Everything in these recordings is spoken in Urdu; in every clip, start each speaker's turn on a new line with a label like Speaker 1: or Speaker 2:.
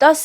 Speaker 1: 10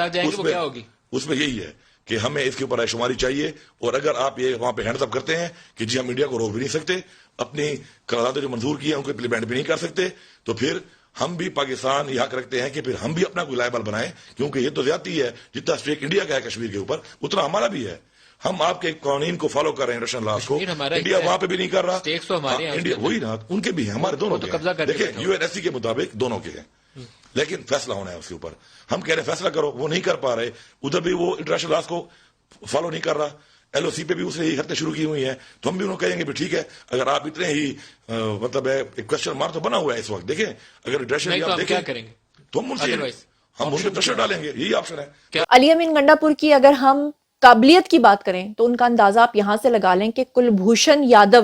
Speaker 2: ساتھ جائیں گے وہ کیا ہوگی؟
Speaker 3: اس میں یہی ہے کہ ہمیں اس کے اوپر رائے شماری چاہیے، اور اگر آپ یہ وہاں پہ ہینڈز اپ کرتے ہیں کہ جی ہم انڈیا کو روک بھی نہیں سکتے، اپنی قراردادیں جو منظور کی ہیں ان کو امپلیمنٹ بھی نہیں کر سکتے، تو پھر ہم بھی پاکستان یہ حق رکھتے ہیں کہ پھر ہم بھی اپنا کوئی لائبل بنائیں، کیونکہ یہ تو زیادتی ہے، جتنا اسٹیک انڈیا کا ہے کشمیر کے اوپر اتنا ہمارا بھی ہے۔ ہم آپ کے قوانین کو فالو کر رہے ہیں، رشن لاس کو، انڈیا وہاں پہ بھی نہیں کر رہا، انڈیا وہی نا، ان کے بھی ہیں، ہمارے دونوں کے ہیں۔ دیکھیں یو این ایس سی کے مطابق دونوں کے ہیں، لیکن فیصلہ ہونا ہے اس کے اوپر۔ ہم کہہ رہے ہیں فیصلہ کرو، وہ نہیں کر پا رہے، ادھر بھی وہ انٹرنیشنل لاس کو فالو نہیں کر رہا، ایل او سی پہ بھی اس نے یہ حرکتیں شروع کی ہوئی ہیں، تو ہم بھی انہوں کہیں گے بھی ٹھیک ہے، اگر آپ اتنے ہی مطلب ہے ایک کوشچن مارک تو بنا ہوا ہے اس وقت، دیکھیں اگر انٹرنیشنل آپ دیکھیں تو ہم ان پہ پریشر ڈالیں گے، یہی آپشن ہے۔
Speaker 1: علی امین گنڈاپور کی اگر ہم قابلیت کی بات کریں تو ان کا اندازہ آپ یہاں سے لگا لیں کہ کلبھوشن یادو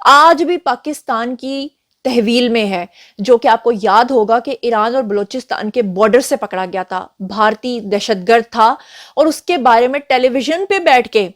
Speaker 1: آج بھی پاکستان کی تحویل میں ہے، جو کہ آپ کو یاد ہوگا کہ ایران اور بلوچستان کے بارڈر سے پکڑا گیا تھا، بھارتی دہشت گرد تھا، اور اس کے بارے میں ٹیلی ویژن پہ بیٹھ کے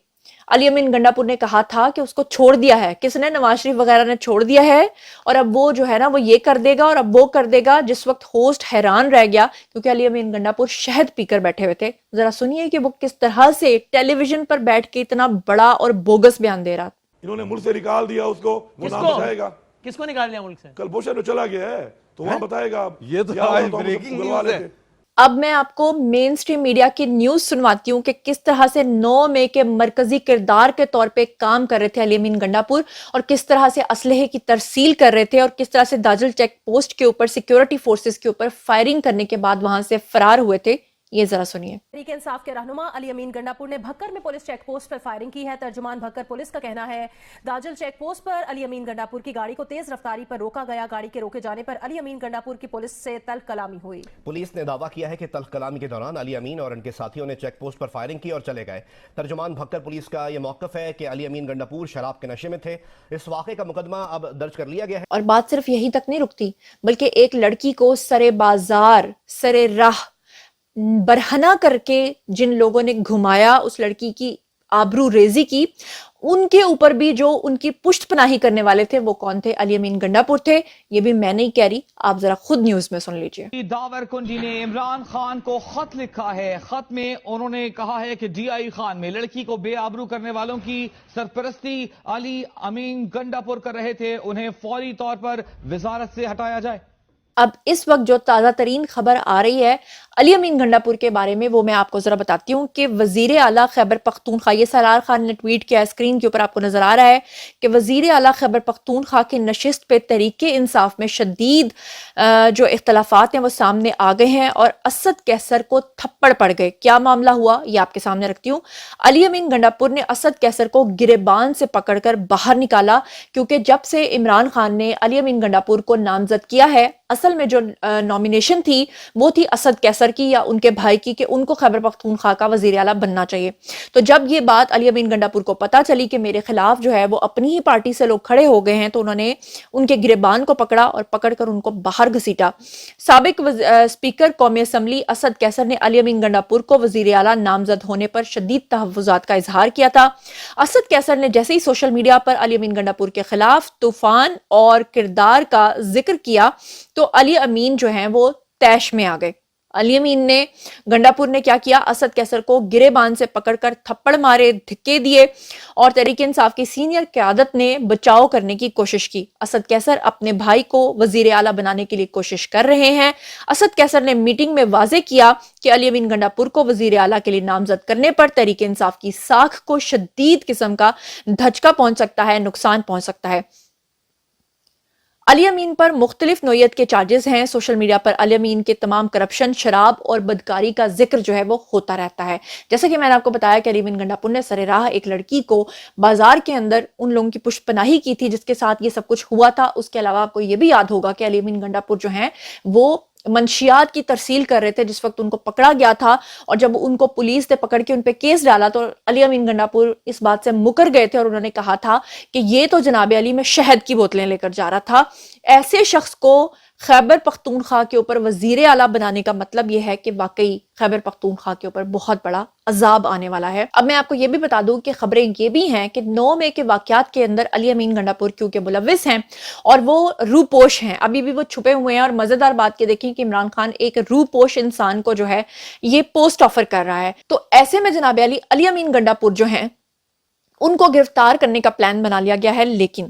Speaker 1: علی امین گنڈاپور نے کہا تھا کہ اس کو چھوڑ دیا ہے، کس نے؟ نواز شریف وغیرہ نے چھوڑ دیا ہے، اور اب وہ جو ہے نا وہ یہ کر دے گا اور اب وہ کر دے گا۔ جس وقت ہوسٹ حیران رہ گیا کیونکہ علی امین گنڈاپور شہد پی کر بیٹھے ہوئے تھے، ذرا سنیے کہ وہ کس طرح سے ٹیلی ویژن پر بیٹھ کے اتنا بڑا اور بوگس بیان دے رہا۔
Speaker 3: انہوں نے ملک سے نکال دیا اس کو، وہ نام بتائے گا
Speaker 4: کس کو نکال دیا ملک سے؟
Speaker 3: کلبھوشن تو چلا گیا ہے تو وہاں بتائے گا۔
Speaker 5: یہ تو آج بریکنگ نیوز ہے۔
Speaker 1: اب میں آپ کو مین سٹریم میڈیا کی نیوز سنواتی ہوں کہ کس طرح سے 9 مئی کے مرکزی کردار کے طور پہ کام کر رہے تھے علی امین گنڈاپور، اور کس طرح سے اسلحے کی ترسیل کر رہے تھے، اور کس طرح سے داجل چیک پوسٹ کے اوپر سیکیورٹی فورسز کے اوپر فائرنگ کرنے کے بعد وہاں سے فرار ہوئے تھے۔ یہ ذرا سنیے۔
Speaker 6: تحریک انصاف کے رہنما علی امین گنڈاپور نے بھکر میں پولیس چیک پوسٹ پر فائرنگ کی ہے۔ ترجمان بھکر پولیس کا کہنا ہے داجل چیک پوسٹ پر علی امین گنڈاپور کی گاڑی کو تیز رفتاری پر روکا گیا۔ گاڑی کے روکے جانے پر علی امین گنڈاپور کی پولیس سے تلخ کلامی ہوئی۔
Speaker 7: پولیس نے دعویٰ کیا ہے کہ تلخ کلامی کے دوران علی امین اور ان کے ساتھیوں نے چیک پوسٹ پر فائرنگ کی اور چلے گئے۔ ترجمان بھکر پولیس کا یہ موقف ہے کہ علی امین گنڈاپور شراب کے نشے میں تھے۔ اس واقعے کا مقدمہ اب درج کر لیا گیا ہے۔
Speaker 1: اور بات صرف یہی تک نہیں رکتی، بلکہ ایک لڑکی کو سرے بازار، سرے راہ برہنہ کر کے جن لوگوں نے گھمایا، اس لڑکی کی آبرو ریزی کی، ان کے اوپر بھی جو ان کی پشت پناہی کرنے والے تھے وہ کون تھے؟ علی امین گنڈاپور تھے۔ یہ بھی میں نہیں کہہ رہی، آپ ذرا خود نیوز میں سن لیجئے۔
Speaker 8: داور کنڈی نے عمران خان کو خط لکھا ہے۔ خط میں انہوں نے کہا ہے کہ ڈی آئی خان میں لڑکی کو بے آبرو کرنے والوں کی سرپرستی علی امین گنڈاپور کر رہے تھے، انہیں فوری طور پر وزارت سے ہٹایا جائے۔
Speaker 1: اب اس وقت جو تازہ ترین خبر آ رہی ہے علی امین گنڈاپور کے بارے میں، وہ میں آپ کو ذرا بتاتی ہوں کہ وزیر اعلیٰ خیبر پختونخوا، یہ سرار خان نے ٹویٹ کیا، اسکرین کے اوپر آپ کو نظر آ رہا ہے کہ وزیر اعلیٰ خیبر پختونخوا کی نشست پہ تحریک انصاف میں شدید جو اختلافات ہیں وہ سامنے آ گئے ہیں، اور اسد کیسر کو تھپڑ پڑ گئے۔ کیا معاملہ ہوا یہ آپ کے سامنے رکھتی ہوں۔ علی امین گنڈاپور نے اسد کیسر کو گریبان سے پکڑ کر باہر نکالا، کیونکہ جب سے عمران خان نے علی امین گنڈاپور کو نامزد کیا ہے، اصل میں جو نومینیشن تھی وہ تھی اسد کیسر کی یا ان کے بھائی کی کہ ان کو خیبر پختونخوا کا وزیر اعلیٰ بننا چاہیے۔ تو جب یہ بات علی امین گنڈاپور کو پتا چلی کہ میرے خلاف جو ہے وہ اپنی ہی پارٹی سے لوگ کھڑے ہو گئے ہیں، تو انہوں نے ان کے گریبان کو پکڑا اور پکڑ کر ان کو باہر گھسیٹا۔ سابق اسپیکر قومی اسمبلی اسد کیسر نے علی امین گنڈاپور کو وزیر اعلیٰ نامزد ہونے پر شدید تحفظات کا اظہار کیا تھا۔ اسد کیسر نے جیسے ہی سوشل میڈیا پر علی امین گنڈاپور کے خلاف طوفان اور کردار کا ذکر کیا تو علی امین جو ہیں وہ طیش میں آ گئے۔ علی امین نے گنڈاپور نے کیا کیا؟ اسد کیسر کو گریبان سے پکڑ کر تھپڑ مارے، دھکے دیے، اور تحریک انصاف کی سینئر قیادت نے بچاؤ کرنے کی کوشش کی۔ اسد کیسر اپنے بھائی کو وزیر اعلیٰ بنانے کے لیے کوشش کر رہے ہیں۔ اسد کیسر نے میٹنگ میں واضح کیا کہ علی امین گنڈاپور کو وزیر اعلیٰ کے لیے نامزد کرنے پر تحریک انصاف کی ساکھ کو شدید قسم کا دھچکا پہنچ سکتا ہے، نقصان پہنچ سکتا ہے۔ علی امین پر مختلف نوعیت کے چارجز ہیں۔ سوشل میڈیا پر علی امین کے تمام کرپشن، شراب اور بدکاری کا ذکر جو ہے وہ ہوتا رہتا ہے۔ جیسے کہ میں نے آپ کو بتایا کہ علی امین گنڈاپور نے سر راہ ایک لڑکی کو بازار کے اندر ان لوگوں کی پشت پناہی کی تھی جس کے ساتھ یہ سب کچھ ہوا تھا۔ اس کے علاوہ آپ کو یہ بھی یاد ہوگا کہ علی امین گنڈاپور جو ہیں وہ منشیات کی ترسیل کر رہے تھے جس وقت ان کو پکڑا گیا تھا، اور جب ان کو پولیس نے پکڑ کے ان پہ کیس ڈالا تو علی امین گنڈاپور اس بات سے مکر گئے تھے، اور انہوں نے کہا تھا کہ یہ تو جناب علی میں شہد کی بوتلیں لے کر جا رہا تھا۔ ایسے شخص کو خیبر پختونخوا کے اوپر وزیر اعلیٰ بنانے کا مطلب یہ ہے کہ واقعی خیبر پختونخوا کے اوپر بہت بڑا عذاب آنے والا ہے۔ اب میں آپ کو یہ بھی بتا دوں کہ خبریں یہ بھی ہیں کہ 9 مئی کے واقعات کے اندر علی امین گنڈاپور کیونکہ ملوث ہیں اور وہ روپوش ہیں، ابھی بھی وہ چھپے ہوئے ہیں، اور مزیدار بات یہ دیکھیں کہ عمران خان ایک روپوش انسان کو جو ہے یہ پوسٹ آفر کر رہا ہے۔ تو ایسے میں جناب علی امین گنڈاپور جو ہیں ان کو گرفتار کرنے کا پلان بنا لیا گیا ہے، لیکن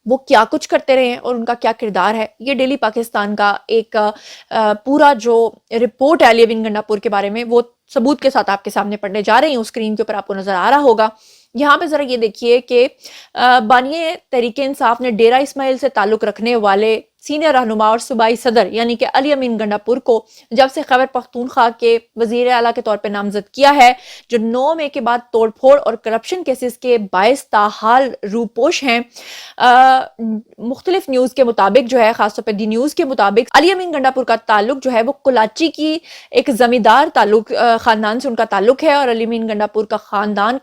Speaker 1: وہ کیا کچھ کرتے رہے ہیں اور ان کا کیا کردار ہے، یہ ڈیلی پاکستان کا ایک پورا جو رپورٹ ہے علی امین گنڈاپور کے بارے میں وہ ثبوت کے ساتھ آپ کے سامنے پڑھنے جا رہی ہوں۔ اسکرین کے اوپر آپ کو نظر آ رہا ہوگا، یہاں پہ ذرا یہ دیکھیے کہ بانی تحریک انصاف نے ڈیرہ اسماعیل سے تعلق رکھنے والے سینئر رہنما اور صوبائی صدر یعنی کہ علی امین گنڈاپور کو جب سے خیبر پختونخوا کے وزیر اعلیٰ کے طور پہ نامزد کیا ہے، جو 9 مئی کے بعد توڑ پھوڑ اور کرپشن کیسز کے باعث تاحال روپوش ہیں، مختلف نیوز کے مطابق جو ہے، خاص طور پہ دی نیوز کے مطابق علی امین گنڈاپور کا تعلق جو ہے وہ کلاچی کی ایک زمیندار تعلق خاندان سے ان کا تعلق ہے، اور علی امین گنڈاپور کا خاندان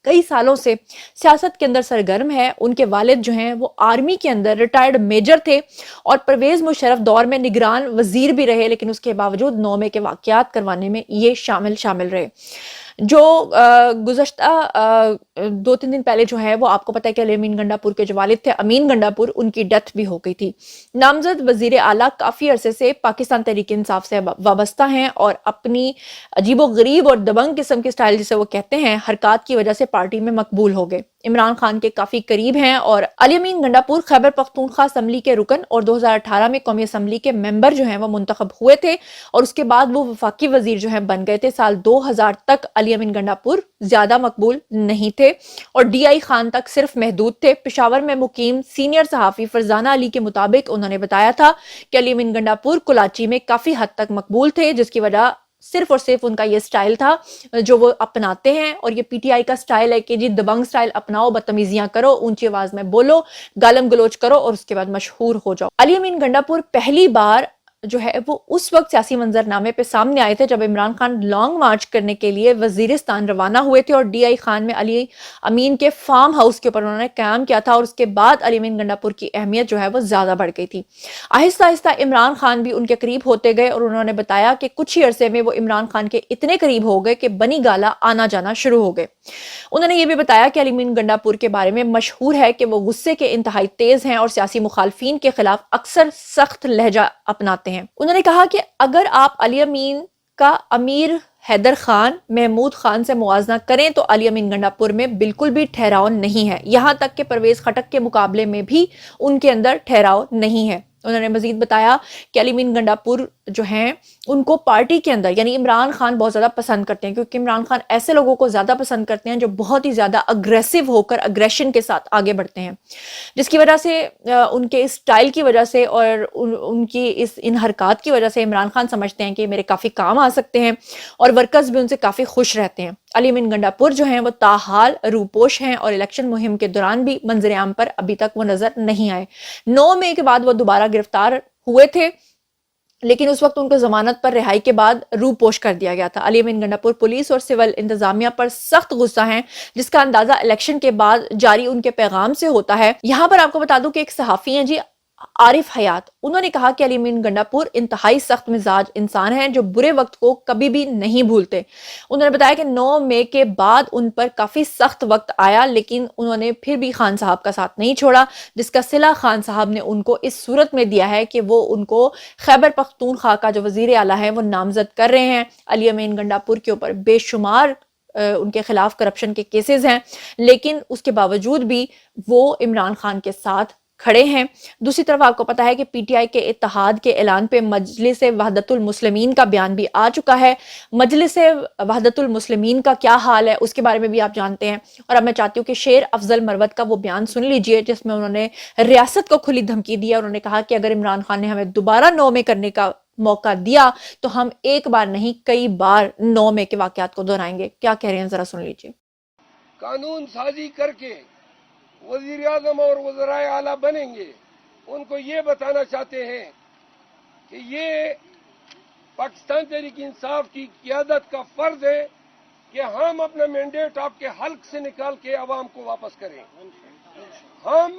Speaker 1: کئی سالوں سے سیاست کے اندر سرگرم ہے۔ ان کے والد جو ہیں وہ آرمی کے اندر ریٹائرڈ میجر تھے اور پرویز مشرف دور میں نگران وزیر بھی رہے، لیکن اس کے باوجود 9 مئی کے واقعات کروانے میں یہ شامل رہے۔ جو گزشتہ 2-3 دن پہلے جو ہے وہ آپ کو پتہ ہے کہ علی امین گنڈاپور کے جو والد تھے امین گنڈاپور، ان کی ڈیتھ بھی ہو گئی تھی۔ نامزد وزیر اعلیٰ کافی عرصے سے پاکستان تحریک انصاف سے وابستہ ہیں اور اپنی عجیب و غریب اور دبنگ قسم کی سٹائل جسے وہ کہتے ہیں حرکات کی وجہ سے پارٹی میں مقبول ہو گئے، عمران خان کے کافی قریب ہیں، اور علی امین گنڈاپور خیبر پختونخوا اسمبلی کے رکن اور 2018 میں قومی اسمبلی کے ممبر جو ہیں وہ منتخب ہوئے تھے، اور اس کے بعد وہ وفاقی وزیر جو ہیں بن گئے تھے۔ سال 2000 تک علی امین گنڈاپور زیادہ مقبول نہیں تھے اور ڈی آئی خان تک صرف محدود تھے۔ پشاور میں مقیم سینئر صحافی فرزانہ علی کے مطابق انہوں نے بتایا تھا کہ علی امین گنڈاپور کلاچی میں کافی حد تک مقبول تھے، جس کی وجہ صرف اور صرف ان کا یہ سٹائل تھا جو وہ اپناتے ہیں، اور یہ پی ٹی آئی کا سٹائل ہے کہ جی دبنگ سٹائل اپناؤ، بدتمیزیاں کرو، اونچی آواز میں بولو، گالم گلوچ کرو اور اس کے بعد مشہور ہو جاؤ۔ علی امین گنڈاپور پہلی بار جو ہے وہ اس وقت سیاسی منظرنامے پہ سامنے آئے تھے جب عمران خان لانگ مارچ کرنے کے لیے وزیرستان روانہ ہوئے تھے، اور ڈی آئی خان میں علی امین کے فارم ہاؤس کے اوپر انہوں نے قیام کیا تھا، اور اس کے بعد علی امین گنڈاپور کی اہمیت جو ہے وہ زیادہ بڑھ گئی تھی۔ آہستہ آہستہ عمران خان بھی ان کے قریب ہوتے گئے، اور انہوں نے بتایا کہ کچھ ہی عرصے میں وہ عمران خان کے اتنے قریب ہو گئے کہ بنی گالا آنا جانا شروع ہو گئے۔ انہوں نے یہ بھی بتایا کہ علی امین گنڈاپور کے بارے میں مشہور ہے کہ وہ غصے کے انتہائی تیز ہیں اور سیاسی مخالفین کے خلاف اکثر سخت لہجہ اپناتے ہیں۔ انہوں نے کہا کہ اگر آپ علی امین کا امیر حیدر خان محمود خان سے موازنہ کریں تو علی امین گنڈاپور میں بالکل بھی ٹھہراؤ نہیں ہے، یہاں تک کہ پرویز خٹک کے مقابلے میں بھی ان کے اندر ٹھہراؤ نہیں ہے۔ انہوں نے مزید بتایا کہ علی امین گنڈاپور جو ہیں ان کو پارٹی کے اندر یعنی عمران خان بہت زیادہ پسند کرتے ہیں، کیونکہ عمران خان ایسے لوگوں کو زیادہ پسند کرتے ہیں جو بہت ہی زیادہ اگریسو ہو کر اگریشن کے ساتھ آگے بڑھتے ہیں، جس کی وجہ سے ان کے اس سٹائل کی وجہ سے اور ان کی ان حرکات کی وجہ سے عمران خان سمجھتے ہیں کہ میرے کافی کام آ سکتے ہیں، اور ورکرز بھی ان سے کافی خوش رہتے ہیں۔ علی امین گنڈاپور جو ہیں وہ تاحال روپوش ہیں اور الیکشن مہم کے دوران بھی منظر عام پر ابھی تک وہ نظر نہیں آئے۔ 9 مئی کے بعد وہ دوبارہ گرفتار ہوئے تھے، لیکن اس وقت ان کو ضمانت پر رہائی کے بعد روپوش کر دیا گیا تھا۔ علی امین گنڈاپور پولیس اور سول انتظامیہ پر سخت غصہ ہیں، جس کا اندازہ الیکشن کے بعد جاری ان کے پیغام سے ہوتا ہے۔ یہاں پر آپ کو بتا دوں کہ ایک صحافی ہیں جی عارف حیات، انہوں نے کہا کہ علی امین گنڈاپور انتہائی سخت مزاج انسان ہیں جو برے وقت کو کبھی بھی نہیں بھولتے۔ انہوں نے بتایا کہ 9 مئی کے بعد ان پر کافی سخت وقت آیا، لیکن انہوں نے پھر بھی خان صاحب کا ساتھ نہیں چھوڑا، جس کا صلہ خان صاحب نے ان کو اس صورت میں دیا ہے کہ وہ ان کو خیبر پختونخوا کا جو وزیر اعلیٰ ہے وہ نامزد کر رہے ہیں۔ علی امین گنڈاپور کے اوپر بے شمار ان کے خلاف کرپشن کے کیسز ہیں، لیکن اس کے باوجود بھی وہ عمران خان کے ساتھ کھڑے ہیں۔ دوسری طرف آپ کو پتا ہے کہ پی ٹی آئی کے اتحاد کے اعلان پہ مجلس وحدت المسلمین کا بیان بھی آ چکا ہے۔ مجلس وحدت المسلمین کا کیا حال ہے اس کے بارے میں بھی آپ جانتے ہیں، اور اب میں چاہتی ہوں کہ شیر افضل مروت کا وہ بیان سن لیجئے جس میں انہوں نے ریاست کو کھلی دھمکی دی ہے۔ انہوں نے کہا کہ اگر عمران خان نے ہمیں دوبارہ 9 مئی کرنے کا موقع دیا تو ہم ایک بار نہیں کئی بار 9 مئی کے واقعات کو دہرائیں گے۔ کیا کہہ رہے ہیں ذرا سن لیجئے۔
Speaker 2: قانون سازی کر کے وزیر اعظم اور وزرائے اعلیٰ بنیں گے، ان کو یہ بتانا چاہتے ہیں کہ یہ پاکستان تحریک انصاف کی قیادت کا فرض ہے کہ ہم اپنا مینڈیٹ آپ کے حلق سے نکال کے عوام کو واپس کریں۔ ہم